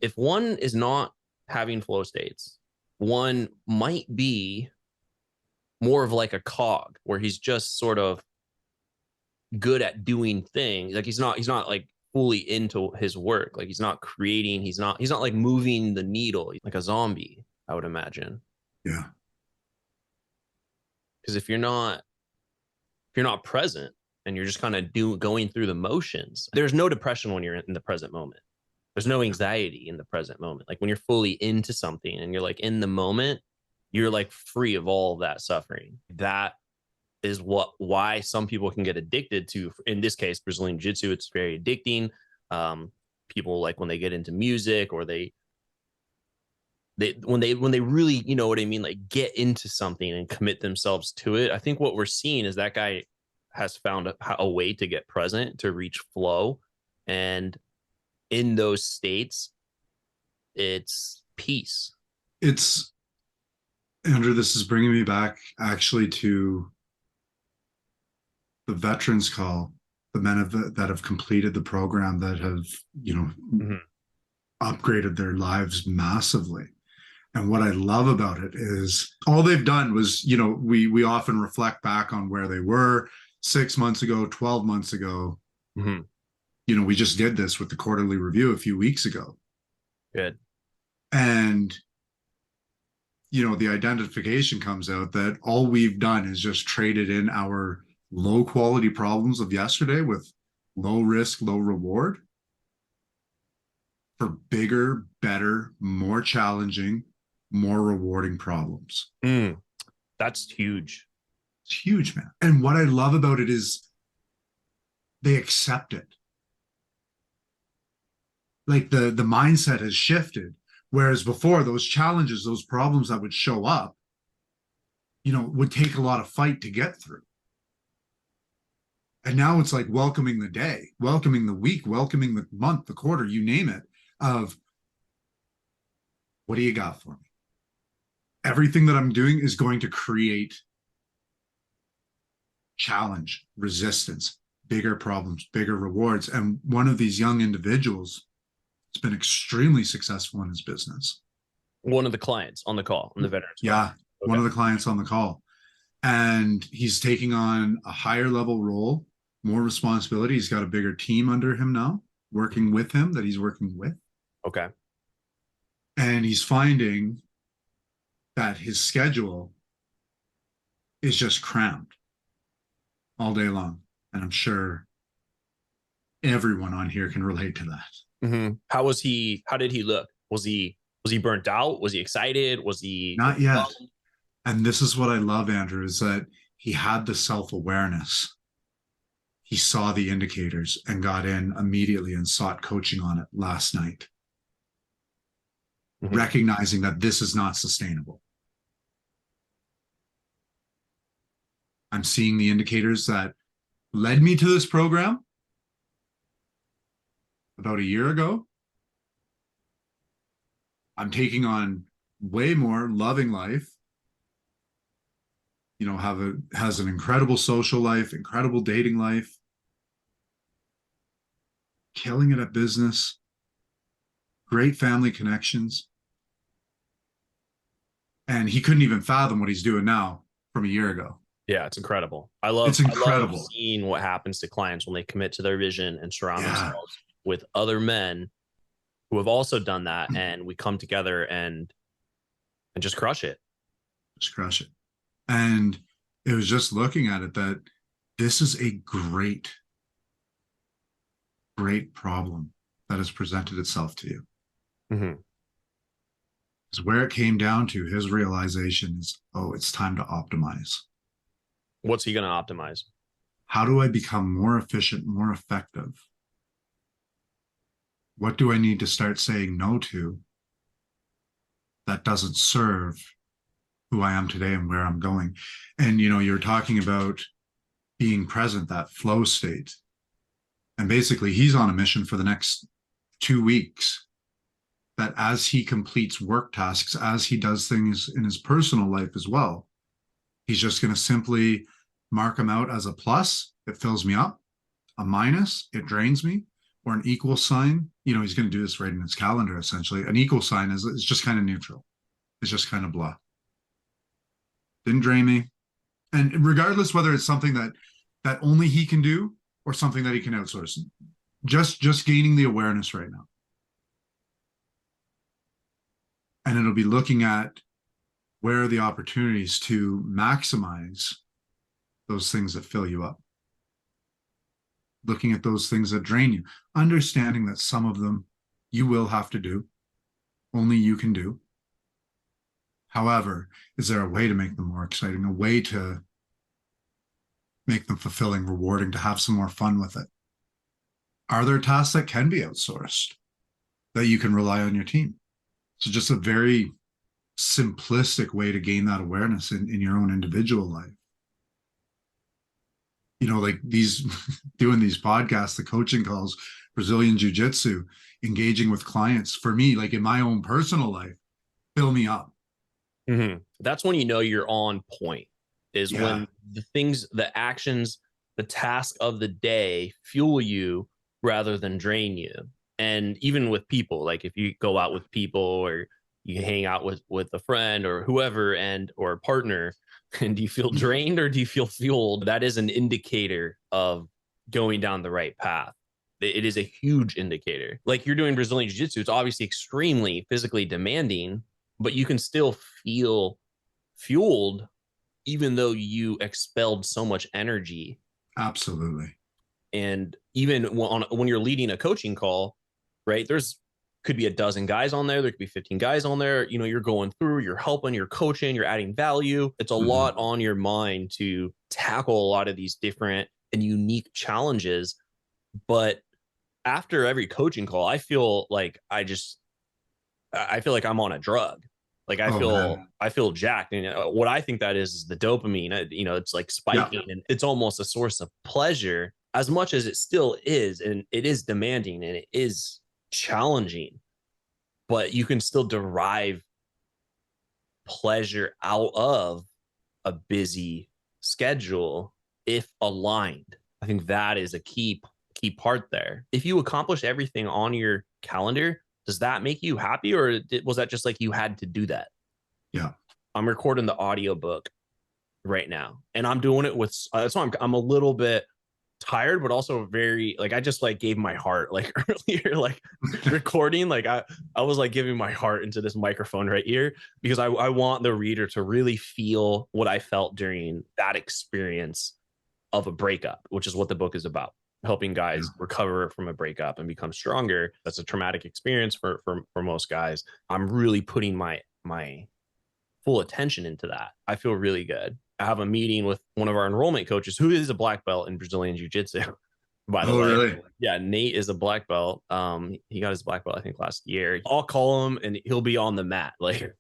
if one is not having flow states, one might be more of like a cog where he's just sort of good at doing things. Like he's not like fully into his work. Like he's not creating, he's not like moving the needle like a zombie, I would imagine. Yeah. Because if you're not present and you're just kind of going through the motions, there's no depression when you're in the present moment. There's no anxiety in the present moment. Like when you're fully into something and you're like in the moment, you're like free of all of that suffering. That is why some people can get addicted to, in this case, Brazilian Jiu-Jitsu. It's very addicting. People like when they get into music, or they really, you know what I mean, like get into something and commit themselves to it. I think what we're seeing is that guy has found a way to get present, to reach flow, and in those states, it's peace. It's, Andrew, this is bringing me back actually to the veterans call, the men that have completed the program, that have, you know, Mm-hmm. upgraded their lives massively. And what I love about it is all they've done was, you know, we often reflect back on where they were 6 months ago, 12 months ago. Mm-hmm. You know, we just did this with the quarterly review a few weeks ago. Good. And, you know, the identification comes out that all we've done is just traded in our low quality problems of yesterday with low risk, low reward for bigger, better, more challenging, more rewarding problems. That's huge. It's huge, man. And what I love about it is they accept it. Like the mindset has shifted. Whereas before, those challenges, those problems that would show up, you know, would take a lot of fight to get through. And now it's like welcoming the day, welcoming the week, welcoming the month, the quarter, you name it, of what do you got for me? Everything that I'm doing is going to create challenge, resistance, bigger problems, bigger rewards. And one of these young individuals has been extremely successful in his business. One of the clients on the call, on the veterans call. Yeah, one Okay. of the clients on the call. And he's taking on a higher level role, more responsibility. He's got a bigger team under him now, working with him, that he's working with. Okay. And he's finding that his schedule is just crammed all day long. And I'm sure everyone on here can relate to that. Mm-hmm. How was he? How did he look? Was he burnt out? Was he excited? Was he Not yet. overwhelmed? And this is what I love, Andrew, is that he had the self-awareness. He saw the indicators and got in immediately and sought coaching on it last night, Mm-hmm. recognizing that this is not sustainable. I'm seeing the indicators that led me to this program about a year ago. I'm taking on way more, loving life. You know, has an incredible social life, incredible dating life, killing it at business, great family connections. And he couldn't even fathom what he's doing now from a year ago. Yeah, it's incredible. It's I love incredible. seeing what happens to clients when they commit to their vision and surround Yeah, themselves with other men who have also done that, and we come together and just crush it. just crush it. And it was just looking at it that this is a great, great problem that has presented itself to you. Mm-hmm. Because where it came down to, his realization is, oh, it's time to optimize. What's he going to optimize? How do I become more efficient, more effective? What do I need to start saying no to that doesn't serve who I am today and where I'm going? And, you know, you're talking about being present, that flow state. And basically, he's on a mission for the next 2 weeks, that as he completes work tasks, as he does things in his personal life as well, he's just going to simply mark them out as a plus. It fills me up. A minus, it drains me. or an equal sign, he's going to do this right in his calendar, essentially. An equal sign is just kind of neutral. It's just kind of blah. Didn't drain me. And regardless whether it's something that only he can do or something that he can outsource, just gaining the awareness right now. And it'll be looking at where are the opportunities to maximize those things that fill you up. Looking at those things that drain you, understanding that some of them you will have to do, only you can do. However, is there a way to make them more exciting, a way to make them fulfilling, rewarding, to have some more fun with it? Are there tasks that can be outsourced that you can rely on your team? So just a very simplistic way to gain that awareness in your own individual life. Like doing these podcasts, the coaching calls, Brazilian Jiu-Jitsu, engaging with clients, for me, like in my own personal life, fill me up. Mm-hmm. That's when you're on point, is when the things, the actions, the task of the day fuel you rather than drain you. And even with people, like if you go out with people or you hang out with a friend or whoever or a partner, and do you feel drained or do you feel fueled? That is an indicator of going down the right path. It is a huge indicator. Like you're doing Brazilian Jiu-Jitsu, it's obviously extremely physically demanding, but you can still feel fueled even though you expelled so much energy. Absolutely. And even when you're leading a coaching call, right, could be a dozen guys on there. There could be 15 guys on there. You're going through, you're helping, you're coaching, you're adding value. It's a lot on your mind to tackle a lot of these different and unique challenges. But after every coaching call, I feel like I'm on a drug. Like I feel jacked. And what I think that is the dopamine, it's like spiking, and it's almost a source of pleasure, as much as it still is. And it is demanding and it is challenging, but you can still derive pleasure out of a busy schedule if aligned. I think that is a key part there. If you accomplish everything on your calendar, does that make you happy, or was that just like you had to do that? Yeah. I'm recording the audiobook right now, and I'm doing it with, so I'm a little bit tired, but also very, like, I just like gave my heart, like earlier, like recording, like I was like giving my heart into this microphone right here, because I want the reader to really feel what I felt during that experience of a breakup, which is what the book is about, helping guys recover from a breakup and become stronger. That's a traumatic experience for most guys. I'm really putting my full attention into that. I feel really good. I have a meeting with one of our enrollment coaches who is a black belt in Brazilian Jiu-Jitsu, by the way. Really? Yeah, Nate is a black belt. He got his black belt, I think, last year. I'll call him and he'll be on the mat. Like,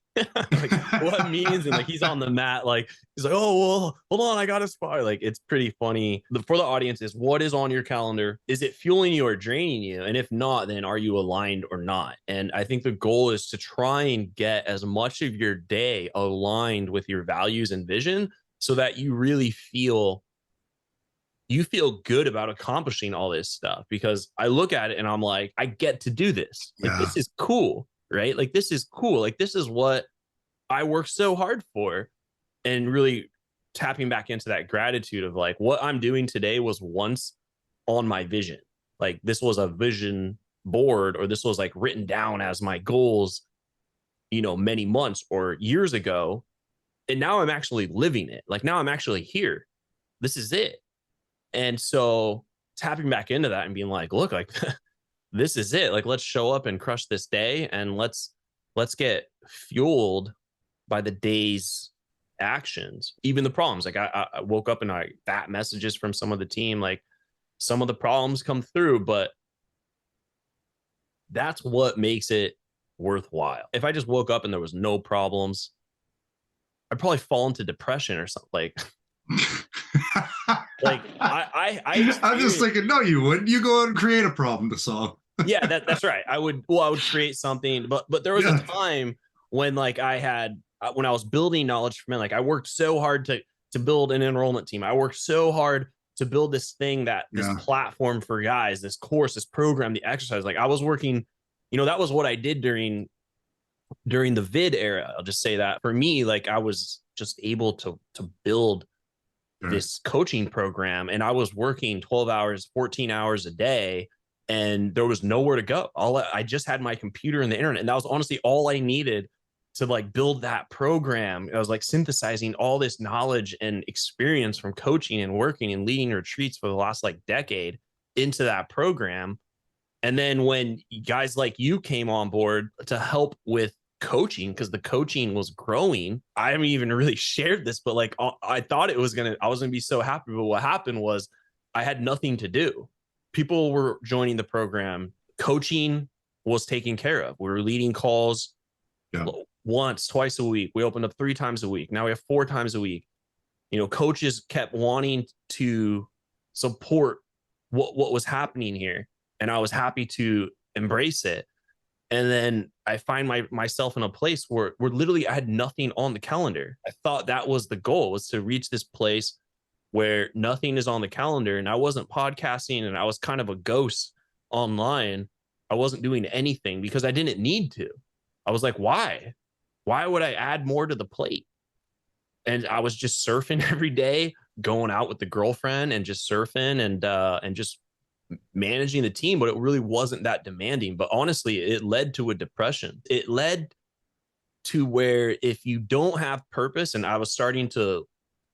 like what means? And like he's on the mat, like he's like, oh well, hold on, I got a spar. Like it's pretty funny. For the audience is, what is on your calendar? Is it fueling you or draining you? And if not, then are you aligned or not? And I think the goal is to try and get as much of your day aligned with your values and vision, so that you really feel good about accomplishing all this stuff. Because I look at it and I'm like, I get to do this. Like this is cool, right? Like this is cool. Like this is what I worked so hard for. And really tapping back into that gratitude of like, what I'm doing today was once on my vision. Like this was a vision board, or this was like written down as my goals, many months or years ago. And now I'm actually living it. Like now I'm actually here. This is it. And so tapping back into that and being like, look, like this is it. Like, let's show up and crush this day, and let's get fueled by the day's actions, even the problems. Like I woke up and I got messages from some of the team, like some of the problems come through, but that's what makes it worthwhile. If I just woke up and there was no problems, I'd probably fall into depression or something. Like I'm just thinking, no, you wouldn't. You go out and create a problem to solve. Yeah, that's right. I would create something, but there was a time when like when I was building knowledge for men, like I worked so hard to build an enrollment team. I worked so hard to build this thing, that this Yeah. platform for guys, this course, this program, the exercise. Like I was working, that was what I did during the vid era. I'll just say that for me, like I was just able to build Sure. this coaching program, and I was working 12 hours, 14 hours a day, and there was nowhere to go. I just had my computer and the internet, and that was honestly all I needed to like build that program. I was like synthesizing all this knowledge and experience from coaching and working and leading retreats for the last like decade into that program. And then when guys like you came on board to help with coaching, because the coaching was growing, I haven't even really shared this, but like I thought I was gonna be so happy. But what happened was I had nothing to do. People were joining the program. Coaching was taken care of. We were leading calls once, twice a week. We opened up 3 times a week. Now we have 4 times a week. Coaches kept wanting to support what was happening here, and I was happy to embrace it. And then I find myself in a place where literally I had nothing on the calendar. I thought that was the goal, was to reach this place where nothing is on the calendar. And I wasn't podcasting, and I was kind of a ghost online. I wasn't doing anything because I didn't need to. I was like, why? Why would I add more to the plate? And I was just surfing every day, going out with the girlfriend and just surfing and just managing the team, but it really wasn't that demanding. But honestly, it led to a depression. It led to where if you don't have purpose, and I was starting to,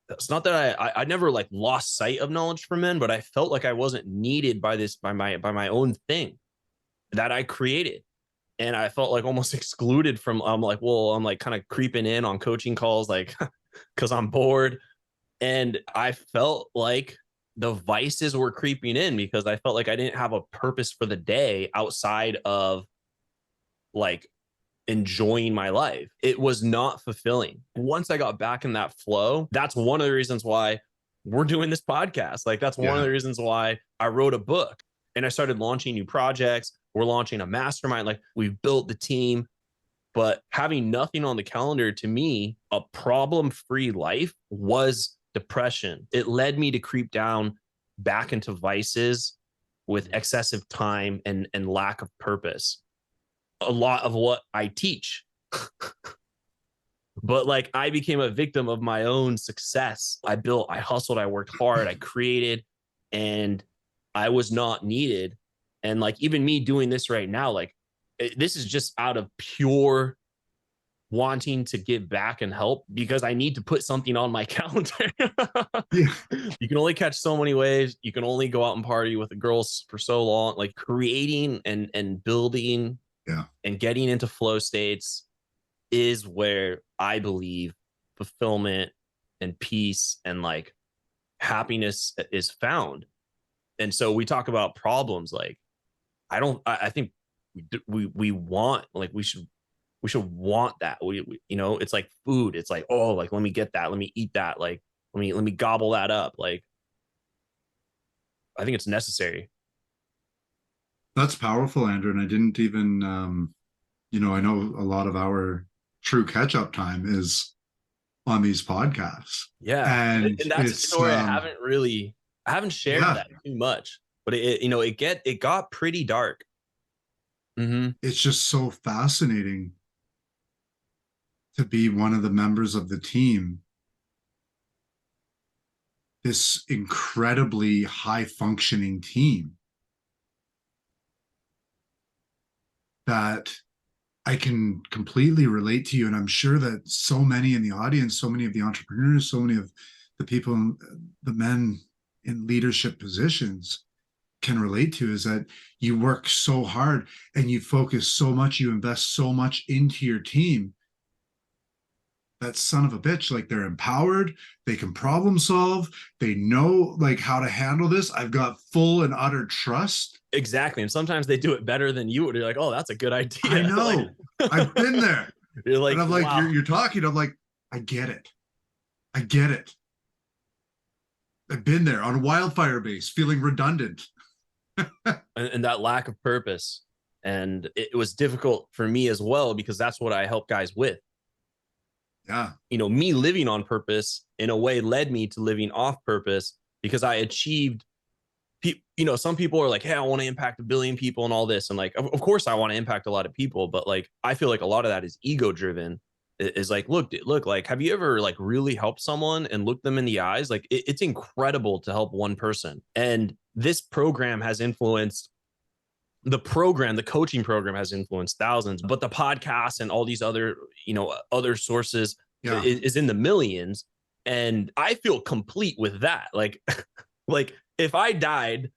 it's not that I never like lost sight of knowledge for men, but I felt like I wasn't needed by my own thing that I created. And I felt like almost excluded from, I'm like kind of creeping in on coaching calls, like, cause I'm bored. And I felt like the vices were creeping in because I felt like I didn't have a purpose for the day outside of like enjoying my life. It was not fulfilling. Once I got back in that flow, that's one of the reasons why we're doing this podcast. Like that's one of the reasons why I wrote a book and I started launching new projects. We're launching a mastermind. Like we've built the team, but having nothing on the calendar, to me, a problem-free life was depression. It led me to creep down back into vices with excessive time and lack of purpose. A lot of what I teach. But like I became a victim of my own success. I hustled, I worked hard, I created, and I was not needed. And like even me doing this right now, like this is just out of pure wanting to give back and help because I need to put something on my calendar. You can only catch so many waves. You can only go out and party with the girls for so long. Like creating and building and getting into flow states is where I believe fulfillment and peace and like happiness is found. And so we talk about problems. Like I think we want, like we should want that. We it's like food. It's like, oh, like let me get that, let me eat that, like let me gobble that up. Like I think it's necessary. That's powerful, Andrew. And I didn't even I know a lot of our true catch-up time is on these podcasts. And that's a story I haven't shared that too much, but it got pretty dark. It's just so fascinating to be one of the members of the team, this incredibly high functioning team that I can completely relate to you. And I'm sure that so many in the audience, so many of the entrepreneurs, so many of the people, the men in leadership positions can relate to, is that you work so hard and you focus so much, you invest so much into your team. That son of a bitch, like they're empowered, they can problem solve, they know like how to handle this. I've got full and utter trust. Exactly. And sometimes they do it better than you would. You're like, oh, that's a good idea. I know. Like, I've been there. You're like, and I'm like, wow. you're talking. I'm like, I get it. I get it. I've been there on a wildfire base, feeling redundant. and that lack of purpose. And it was difficult for me as well, because that's what I help guys with. Yeah. Me living on purpose in a way led me to living off purpose, because I achieved, some people are like, hey, I want to impact 1 billion people and all this. And like, of course I want to impact a lot of people, but like, I feel like a lot of that is ego driven. Is like, look, like, have you ever like really helped someone and looked them in the eyes? Like it's incredible to help one person. And this program has influenced the coaching program has influenced thousands, but the podcast and all these other, other sources is in the millions. And I feel complete with that. Like, like if I died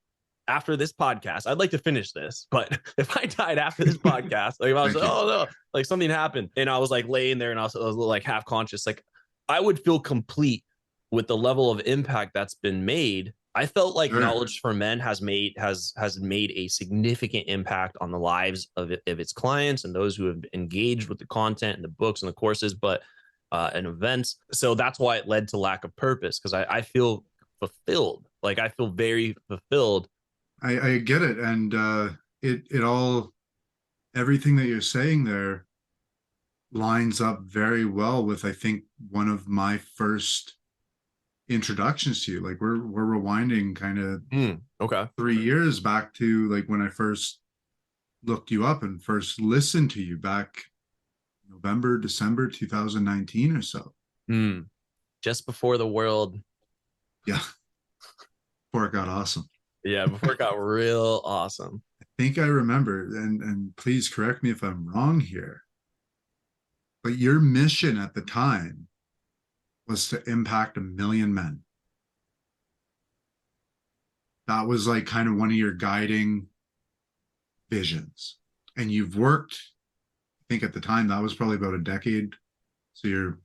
after this podcast, I'd like to finish this, but if I died after this podcast, like if I was like, oh no, like something happened and I was like laying there and I was a little like half conscious, like I would feel complete with the level of impact that's been made. I felt like Knowledge for Men has made a significant impact on the lives of its clients and those who have engaged with the content and the books and the courses, but and events. So that's why it led to lack of purpose, because I feel fulfilled. Like I feel very fulfilled. I get it. And it all, everything that you're saying there lines up very well with, I think, one of my first introductions to you. Like we're rewinding kind of 3 years back to like when I first looked you up and first listened to you back November, December 2019 or so. Just before the world. Yeah. Before it got awesome. Yeah, before it got real awesome. I think I remember, and please correct me if I'm wrong here, but your mission at the time was to impact 1 million men. That was like kind of one of your guiding visions. And you've worked, I think at the time, that was probably about a decade. So you're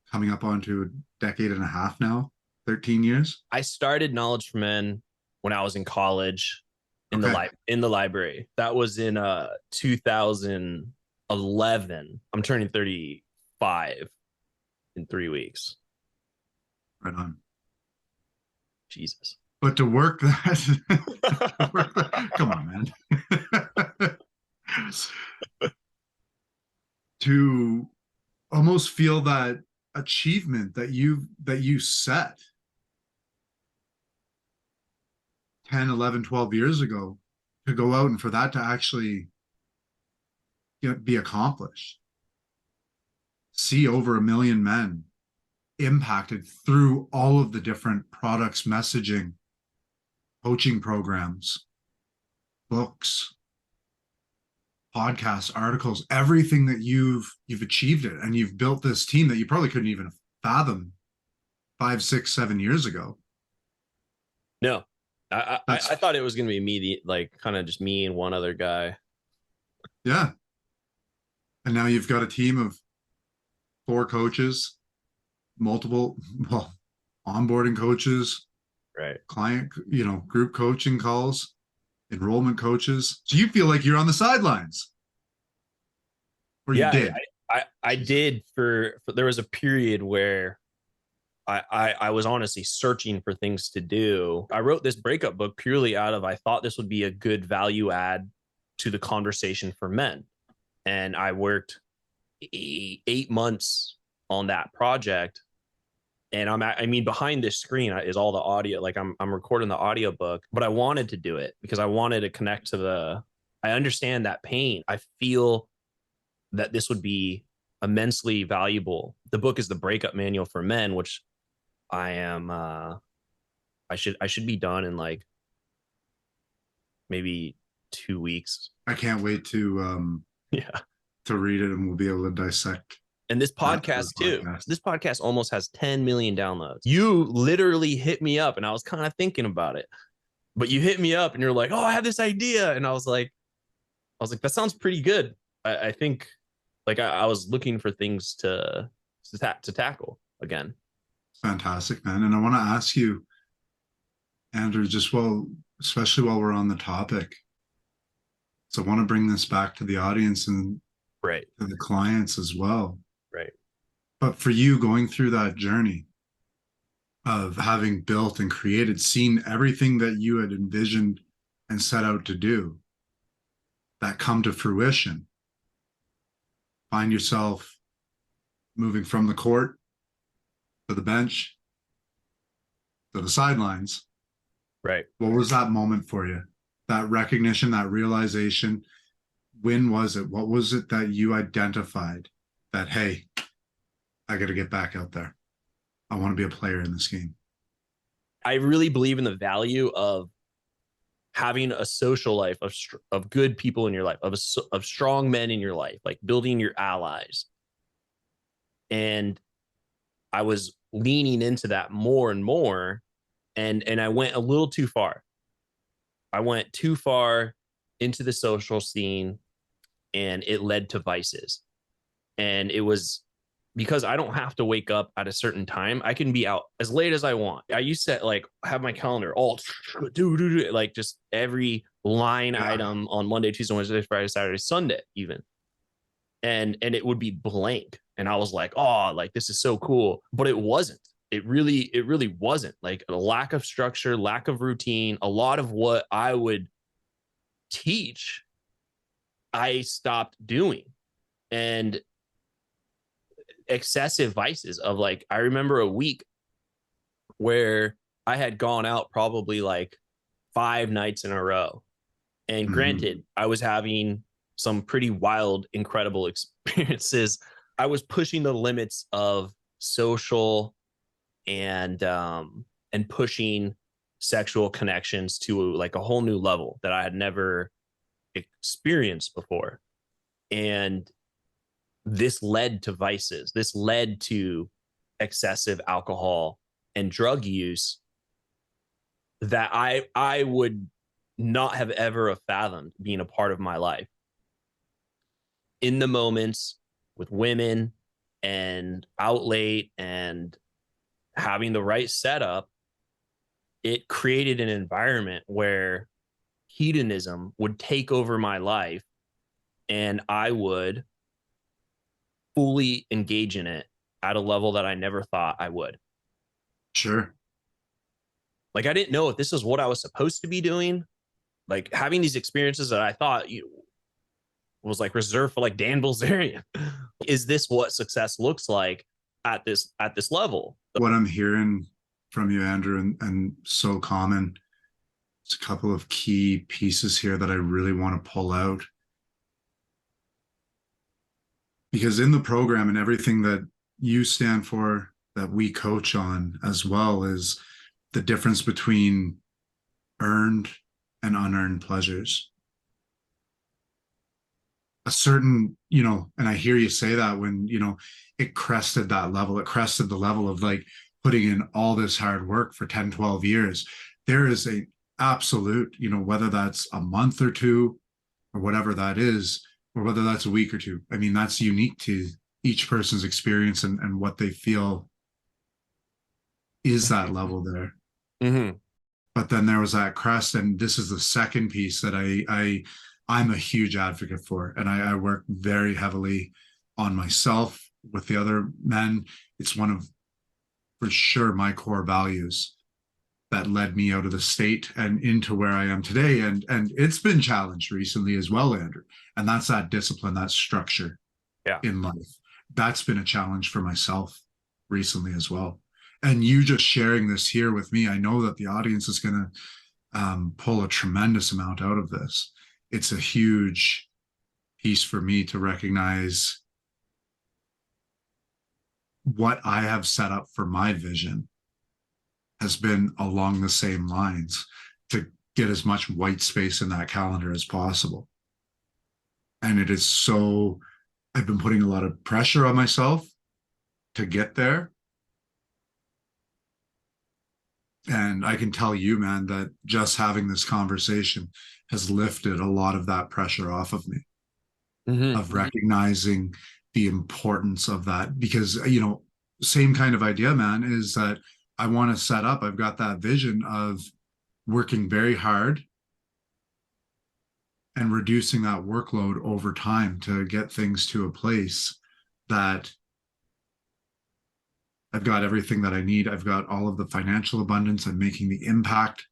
coming up onto a decade and a half now, 13 years. I started Knowledge for Men when I was in college in the library. That was in 2011. I'm turning 35 in 3 weeks. Right on. Jesus. But to work that, come on, man. To almost feel that achievement that you set 10, 11, 12 years ago, to go out and for that to actually be accomplished. See over 1 million men impacted through all of the different products, messaging, coaching programs, books, podcasts, articles, everything that you've achieved it. And you've built this team that you probably couldn't even fathom 5, 6, 7 years ago. No, I thought it was going to be me, like kind of just me and one other guy. Yeah. And now you've got a team of 4 coaches, multiple, onboarding coaches, right? Client, group coaching calls, enrollment coaches. So you feel like you're on the sidelines. Or you did. I did for there was a period where I was honestly searching for things to do. I wrote this breakup book purely out of, I thought this would be a good value add to the conversation for men. And I worked 8 months on that project. And behind this screen is all the audio. Like I'm recording the audio book, but I wanted to do it because I wanted to connect to I understand that pain. I feel that this would be immensely valuable. The book is the breakup manual for men, which I should be done in like maybe 2 weeks. I can't wait to read it, and we'll be able to dissect. And this podcast too. This podcast almost has 10 million downloads. You literally hit me up and I was kind of thinking about it, but you hit me up and you're like, oh, I have this idea. And I was like, that sounds pretty good. I think like I was looking for things to tackle again. Fantastic, man. And I want to ask you, Andrew, especially while we're on the topic. So I want to bring this back to the audience and to the clients as well. Right. But for you, going through that journey of having built and created, seen everything that you had envisioned and set out to do, that come to fruition, find yourself moving from the court to the bench, to the sidelines. Right. What was that moment for you? That recognition, that realization. When was it? What was it that you identified that, hey, I got to get back out there. I want to be a player in this game. I really believe in the value of having a social life of good people in your life, of strong men in your life, like building your allies. And I was leaning into that more and more, and I went a little too far. I went too far into the social scene, and it led to vices. And it was because I don't have to wake up at a certain time. I can be out as late as I want. I used to like have my calendar all like just every line item on Monday, Tuesday, Wednesday, Friday, Saturday, Sunday, even. And it would be blank. And I was like, oh, like this is so cool. But it wasn't. It really wasn't. Like a lack of structure, lack of routine, a lot of what I would teach, I stopped doing. And excessive vices of like, I remember a week where I had gone out probably like 5 nights in a row. And granted, I was having some pretty wild, incredible experiences. I was pushing the limits of social and pushing sexual connections to like a whole new level that I had never experienced before. And this led to vices. This led to excessive alcohol and drug use that I would not have ever fathomed being a part of my life. In the moments with women and out late and having the right setup, it created an environment where hedonism would take over my life and I would fully engage in it at a level that I never thought I would. Sure. Like I didn't know if this is what I was supposed to be doing. Like having these experiences that I thought was like reserved for like Dan Bilzerian. Is this what success looks like at this level? What I'm hearing from you, Andrew, and so common, it's a couple of key pieces here that I really want to pull out. Because in the program and everything that you stand for, that we coach on as well, is the difference between earned and unearned pleasures. A certain, and I hear you say that when, it crested that level, it crested the level of like putting in all this hard work for 10, 12 years. There is a absolute, whether that's a month or two or whatever that is, or whether that's a week or two. I mean, that's unique to each person's experience and what they feel is that level there. Mm-hmm. But then there was that crest, and this is the second piece that I'm a huge advocate for, and I work very heavily on myself with the other men. It's one of, for sure, my core values that led me out of the state and into where I am today. And it's been challenged recently as well, Andrew. And that's that discipline, that structure in life. That's been a challenge for myself recently as well. And you just sharing this here with me, I know that the audience is going to pull a tremendous amount out of this. It's a huge piece for me to recognize what I have set up for my vision has been along the same lines, to get as much white space in that calendar as possible. And it is so, I've been putting a lot of pressure on myself to get there. And I can tell you, man, that just having this conversation has lifted a lot of that pressure off of me, of recognizing the importance of that. Because, same kind of idea, man, is that I want to set up, I've got that vision of working very hard and reducing that workload over time to get things to a place that I've got everything that I need. I've got all of the financial abundance. I'm making the impact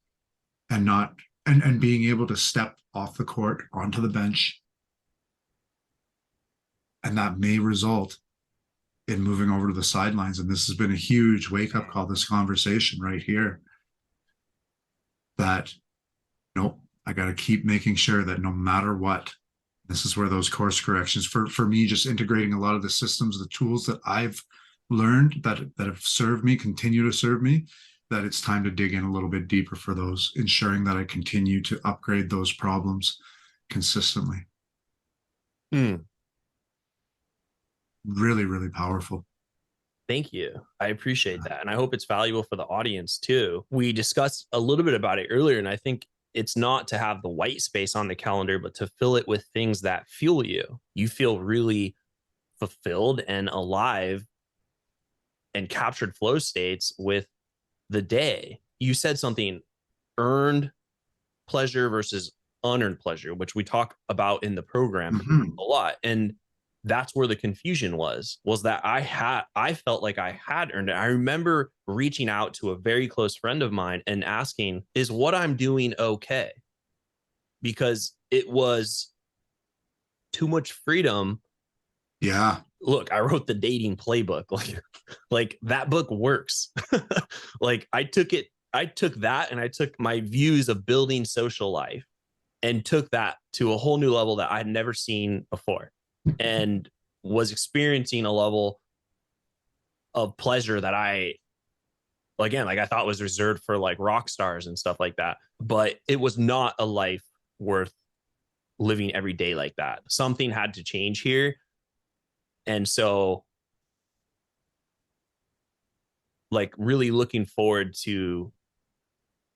and being able to step off the court onto the bench. And that may result in moving over to the sidelines. And this has been a huge wake-up call, this conversation right here. that, nope, I got to keep making sure that no matter what, this is where those course corrections for me, just integrating a lot of the systems, the tools that I've learned that have served me, continue to serve me, that it's time to dig in a little bit deeper for those, ensuring that I continue to upgrade those problems consistently. Hmm. Really, really powerful. Thank you. I appreciate that. And I hope it's valuable for the audience too. We discussed a little bit about it earlier, and I think it's not to have the white space on the calendar, but to fill it with things that fuel you. You feel really fulfilled and alive and captured flow states with the day. You said something, earned pleasure versus unearned pleasure, which we talk about in the program a lot. And that's where the confusion was that I felt like I had earned it. I remember reaching out to a very close friend of mine and asking, is what I'm doing okay? Because it was too much freedom. Yeah. Look, I wrote the dating playbook. Like that book works. Like I took that and I took my views of building social life and took that to a whole new level that I'd never seen before, and was experiencing a level of pleasure that I thought was reserved for like rock stars and stuff like that. But it was not a life worth living every day like that. Something had to change here. And so, like, really looking forward to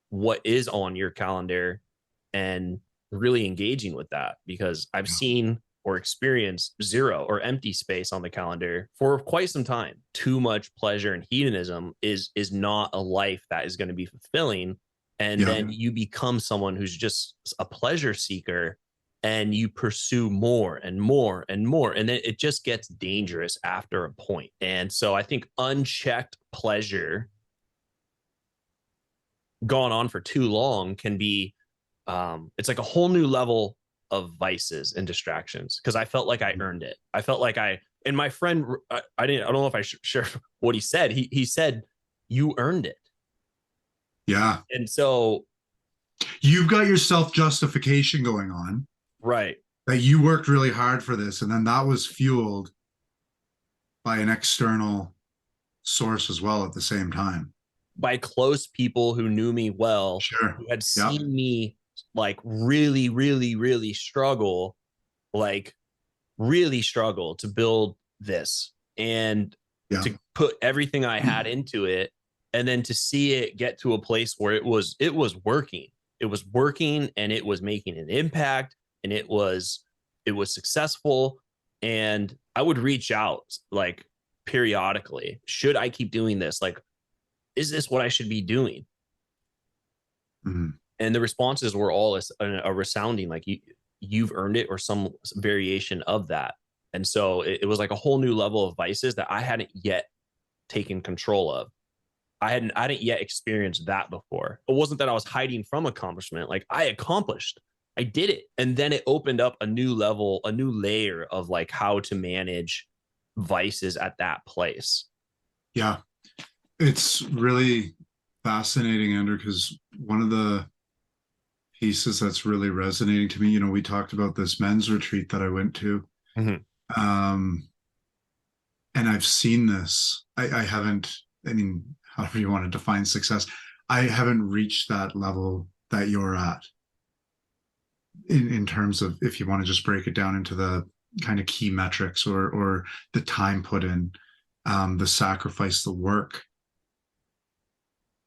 what is on your calendar and really engaging with that, because I've seen or experienced zero or empty space on the calendar for quite some time. Too much pleasure and hedonism is not a life that is going to be fulfilling. And then you become someone who's just a pleasure seeker, and you pursue more and more and more. And then it just gets dangerous after a point. And so I think unchecked pleasure gone on for too long can be, it's like a whole new level of vices and distractions, because I felt like I earned it. I felt like and my friend, I don't know if I should share what he said. He said, you earned it. Yeah. And so, You've got your self-justification going on, right, that you worked really hard for this. And then that was fueled by an external source as well at the same time. by close people who knew me well, Sure. who had Yep. seen me like really, really, really struggle, like really struggle to build this and to put everything I had into it, and then to see it get to a place where it was working. It was working, and it was making an impact, and it was successful. And I would reach out like periodically, should I keep doing this? Like, is this what I should be doing? Mm-hmm. And the responses were all a resounding like, you've earned it, or some variation of that. And so it was like a whole new level of vices that I hadn't yet taken control of. I hadn't yet experienced that before. It wasn't that I was hiding from accomplishment. Like, I accomplished, I did it. And then it opened up a new level, a new layer of like how to manage vices at that place. Yeah. It's really fascinating, Andrew, because one of the pieces that's really resonating to me, you know, we talked about this men's retreat that I went to. And I've seen this. I haven't, I mean, however you want to define success, I haven't reached that level that you're at in terms of, if you want to just break it down into the kind of key metrics, or the time put in, the sacrifice, the work.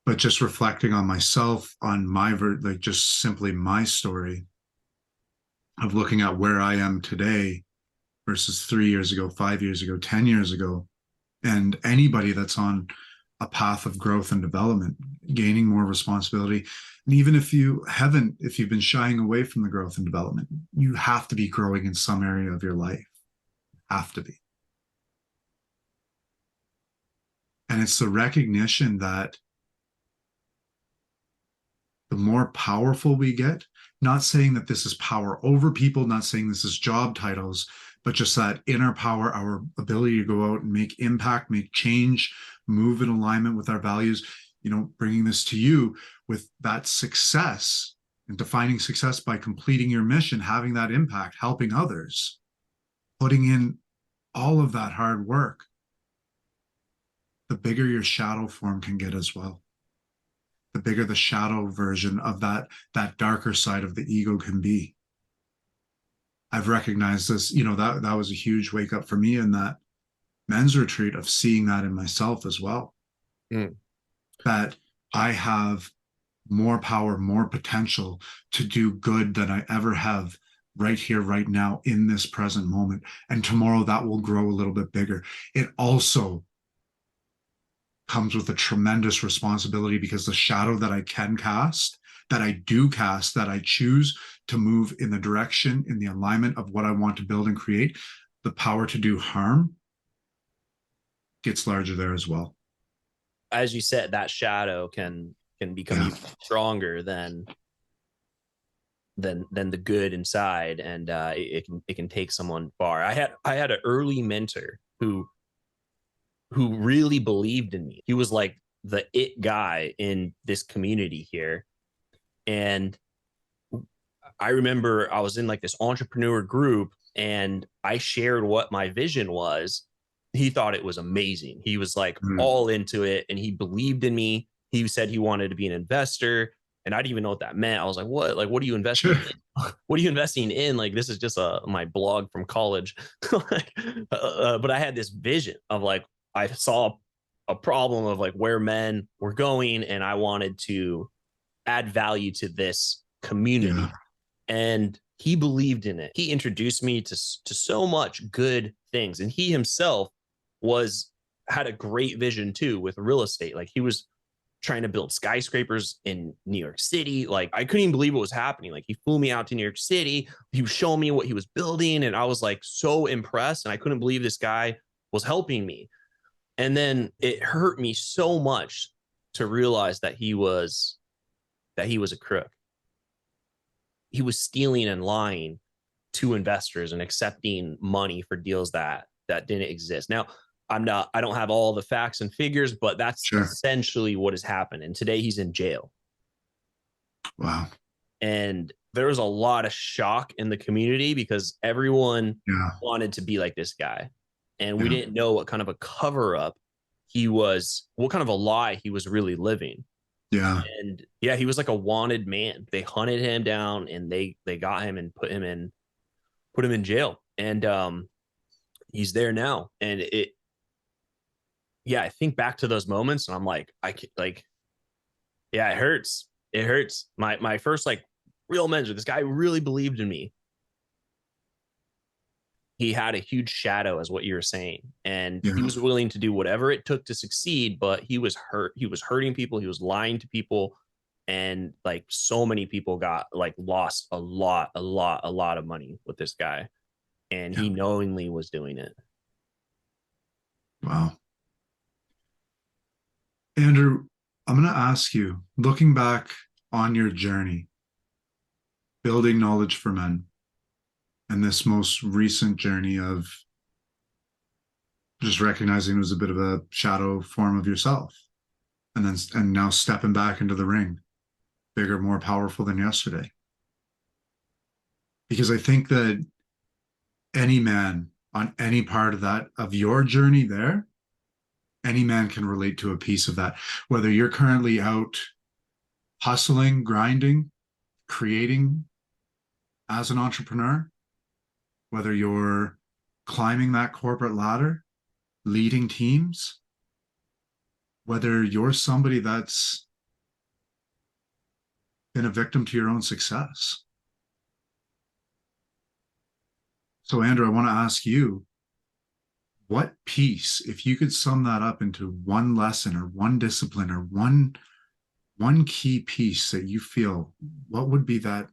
But just reflecting on myself, on my like just simply my story of looking at where I am today versus 3 years ago, 5 years ago, 10 years ago, and anybody that's on a path of growth and development, gaining more responsibility. And even if you've been shying away from the growth and development, you have to be growing in some area of your life. Have to be. And it's the recognition that the more powerful we get, not saying that this is power over people, not saying this is job titles, but just that inner power, our ability to go out and make impact, make change, move in alignment with our values. bringing this to you with that success and defining success by completing your mission, having that impact, helping others, putting in all of that hard work, the bigger your shadow form can get as well. The bigger the shadow version of that darker side of the ego can be. I've recognized this, that was a huge wake up for me in that men's retreat, of seeing that in myself as well. That I have more power, more potential to do good than I ever have right here, right now, in this present moment. And tomorrow that will grow a little bit bigger. It also comes with a tremendous responsibility, because the shadow that I can cast, that I do cast, that I choose to move in the direction, in the alignment of what I want to build and create, the power to do harm gets larger there as well. As you said, that shadow can become even stronger than the good inside, and it can take someone far. I had an early mentor who really believed in me. He was like the it guy in this community here. And I remember I was in like this entrepreneur group, and I shared what my vision was. He thought it was amazing. He was like all into it, and he believed in me. He said he wanted to be an investor, and I didn't even know what that meant. I was like, what? Like, what are you investing in? What are you investing in? Like, this is just my blog from college. But I had this vision of like, I saw a problem of like where men were going, and I wanted to add value to this community. Yeah. And he believed in it. He introduced me to so much good things, and he himself had a great vision too with real estate. Like, he was trying to build skyscrapers in New York City. Like, I couldn't even believe what was happening. Like, he flew me out to New York City. He was showing me what he was building, and I was like so impressed, and I couldn't believe this guy was helping me. And then it hurt me so much to realize that he was a crook. He was stealing and lying to investors and accepting money for deals that didn't exist. Now, I don't have all the facts and figures, but that's essentially what has happened. And today he's in jail. Wow. And there was a lot of shock in the community, because everyone wanted to be like this guy. And we didn't know what kind of a cover up what kind of a lie he was really living. Yeah. And he was like a wanted man. They hunted him down, and they got him and put him in jail. And he's there now. And I think back to those moments, and I'm like, it hurts. It hurts. My first like real mentor, this guy really believed in me. He had a huge shadow, as what you were saying, and he was willing to do whatever it took to succeed, but he was hurting people. He was lying to people, and like so many people got like lost a lot of money with this guy, and he knowingly was doing it. Wow. Andrew, I'm going to ask you, looking back on your journey, building knowledge for men, and this most recent journey of just recognizing it was a bit of a shadow form of yourself, and now stepping back into the ring, bigger, more powerful than yesterday. Because I think that any man on any part of your journey there, any man can relate to a piece of that. Whether you're currently out hustling, grinding, creating as an entrepreneur, whether you're climbing that corporate ladder, leading teams, whether you're somebody that's been a victim to your own success. So, Andrew, I want to ask you, what piece, if you could sum that up into one lesson or one discipline or one key piece that you feel, what would be that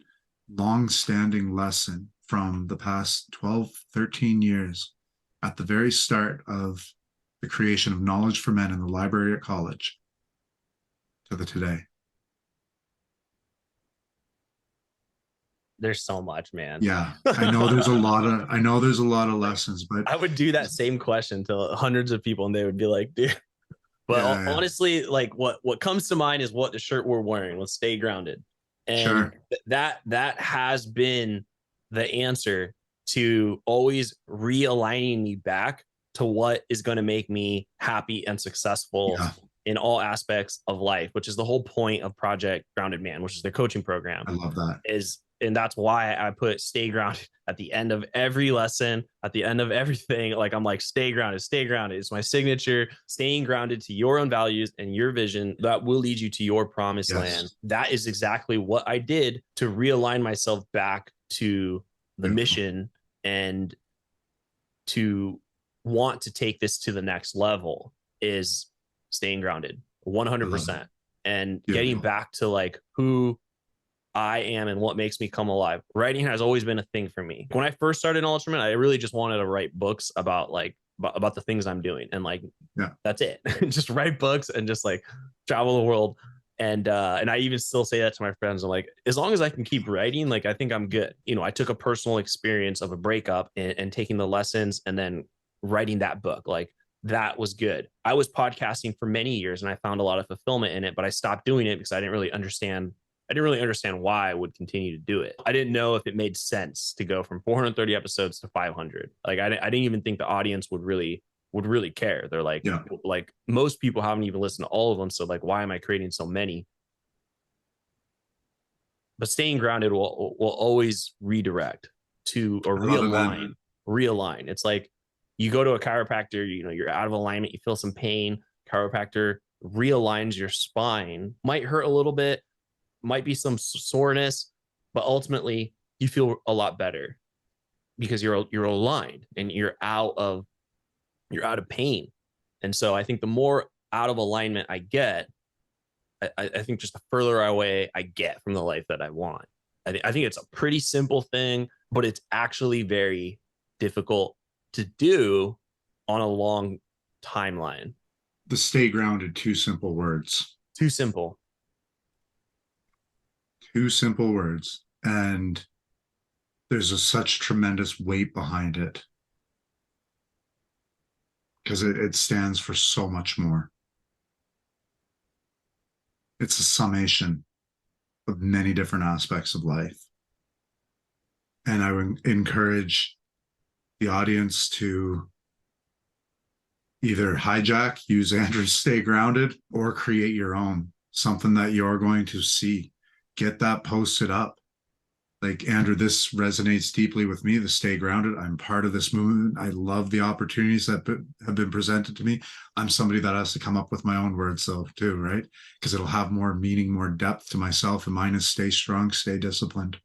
long-standing lesson from the past 12, 13 years at the very start of the creation of Knowledge for Men in the library at college to the today? There's so much, man. Yeah, I know there's a lot of lessons, but I would do that same question to hundreds of people, and they would be like, dude, But Yeah, yeah. honestly, like what comes to mind is what the shirt we're wearing. Let's stay grounded. And Sure. that has been the answer to always realigning me back to what is going to make me happy and successful Yeah, in all aspects of life, which is the whole point of Project Grounded Man, which is the coaching program. I love that. Is and that's why I put stay grounded at the end of every lesson, at the end of everything. Like I'm like, stay grounded, stay grounded. It's my signature. Staying grounded to your own values and your vision that will lead you to your promised land. Yes. That is exactly what I did to realign myself back to the Beautiful. mission and to want to take this to the next level is staying grounded I love it. 100% and getting Beautiful. back to like who I am and what makes me come alive. Writing has always been a thing for me. When I first started in Ultraman, I really just wanted to write books about like about the things I'm doing, and like Yeah. that's it. Just write books and just like travel the world. And I even still say that to my friends. I'm like, as long as I can keep writing, like I think I'm good. You know, I took a personal experience of a breakup and taking the lessons and then writing that book. Like that was good. I was podcasting for many years and I found a lot of fulfillment in it, but I stopped doing it because I didn't really understand why I would continue to do it. I didn't know if it made sense to go from 430 episodes to 500. Like I didn't even think the audience would really care. They're Yeah. like most people haven't even listened to all of them. So like, why am I creating so many? But staying grounded will always redirect to or I love it, man. realign. It's like you go to a chiropractor, you know, you're out of alignment, you feel some pain. Chiropractor realigns your spine, might hurt a little bit, might be some soreness, but ultimately you feel a lot better because you're aligned and you're out of pain. And so I think the more out of alignment I get, I think just the further away I get from the life that I want. I think it's a pretty simple thing, but it's actually very difficult to do on a long timeline. The stay grounded, two simple words. Too simple. Two simple words. And there's such tremendous weight behind it because it stands for so much more. It's a summation of many different aspects of life. And I would encourage the audience to either hijack, use Andrew's stay grounded, or create your own, something that you're going to see. Get that posted up. Like, Andrew, this resonates deeply with me, the stay grounded. I'm part of this movement. I love the opportunities that have been presented to me. I'm somebody that has to come up with my own words, though, too, right? Because it'll have more meaning, more depth to myself. And mine is stay strong, stay disciplined.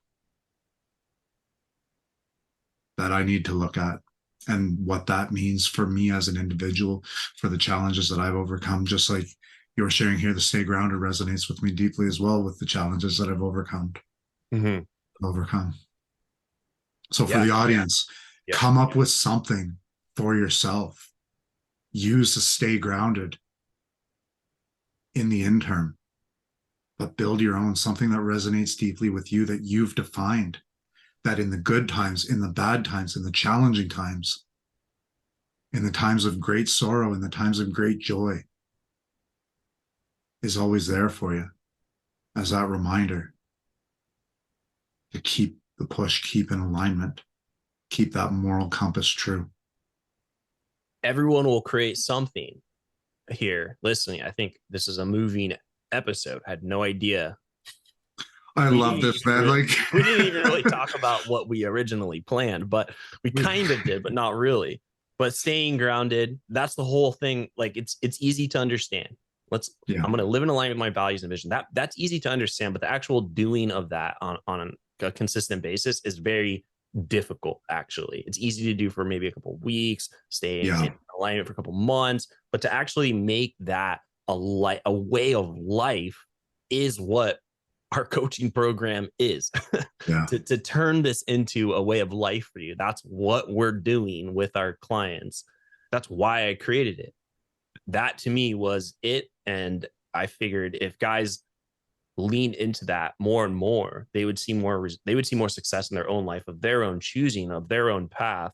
That I need to look at and what that means for me as an individual, for the challenges that I've overcome. Just like you're sharing here, the stay grounded resonates with me deeply as well, with the challenges that I've overcome. Mm-hmm. So for Yeah. the audience, Yeah. come up with something for yourself. Use the stay grounded in the interim, but build your own, something that resonates deeply with you, that you've defined, that in the good times, in the bad times, in the challenging times, in the times of great sorrow, in the times of great joy, is always there for you as that reminder to keep the push, keep in alignment, keep that moral compass true. Everyone will create something here listening. I think this is a moving episode. I had no idea. I love this, man. Like, We didn't even really talk about what we originally planned, but we kind of did, but not really. But staying grounded, that's the whole thing. Like it's easy to understand. Yeah. I'm gonna live in alignment with my values and vision. That's easy to understand, but the actual doing of that on a consistent basis is very difficult. Actually, it's easy to do for maybe a couple of weeks, stay in alignment for a couple of months, but to actually make that a way of life is what our coaching program is. Yeah. to turn this into a way of life for you. That's what we're doing with our clients. That's why I created it. That to me was it. And I figured if guys lean into that more and more, they would see more success in their own life, of their own choosing, of their own path.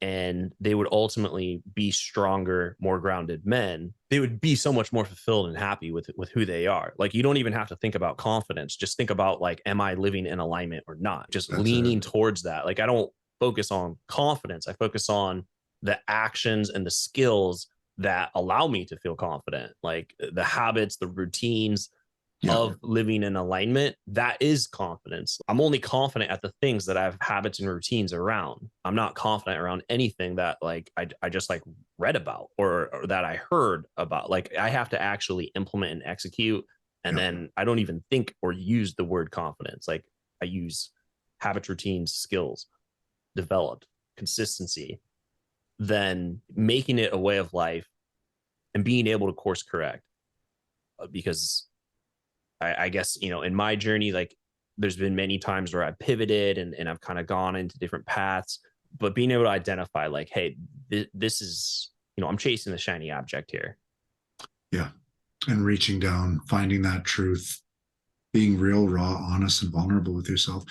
and they would ultimately be stronger, more grounded men. They would be so much more fulfilled and happy with who they are. Like, you don't even have to think about confidence. Just think about, like, am I living in alignment or not? Just That's leaning it. towards that. Like, I don't focus on confidence. I focus on the actions and the skills that allow me to feel confident, like the habits, the routines Yeah. of living in alignment. That is confidence. I'm only confident at the things that I have habits and routines around. I'm not confident around anything that, like, I just like read about, or that I heard about. Like, I have to actually implement and execute. And Yeah. then I don't even think or use the word confidence. Like, I use habits, routines, skills, developed, consistency, then making it a way of life and being able to course correct. Because I guess, in my journey, like, there's been many times where I've pivoted and I've kind of gone into different paths, but being able to identify, like, hey, this is, I'm chasing the shiny object here. Yeah. And reaching down, finding that truth, being real, raw, honest, and vulnerable with yourself.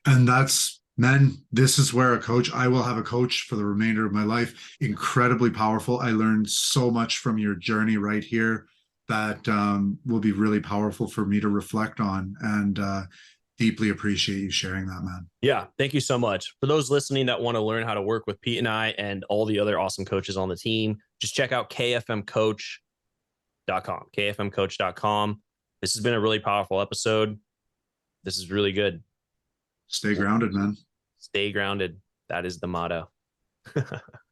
And that's, men, this is where a coach, I will have a coach for the remainder of my life. Incredibly powerful. I learned so much from your journey right here that will be really powerful for me to reflect on. And deeply appreciate you sharing that, man. Yeah. Thank you so much. For those listening that want to learn how to work with Pete and I and all the other awesome coaches on the team, just check out kfmcoach.com, kfmcoach.com. This has been a really powerful episode. This is really good. Stay grounded, man. Stay grounded. That is the motto.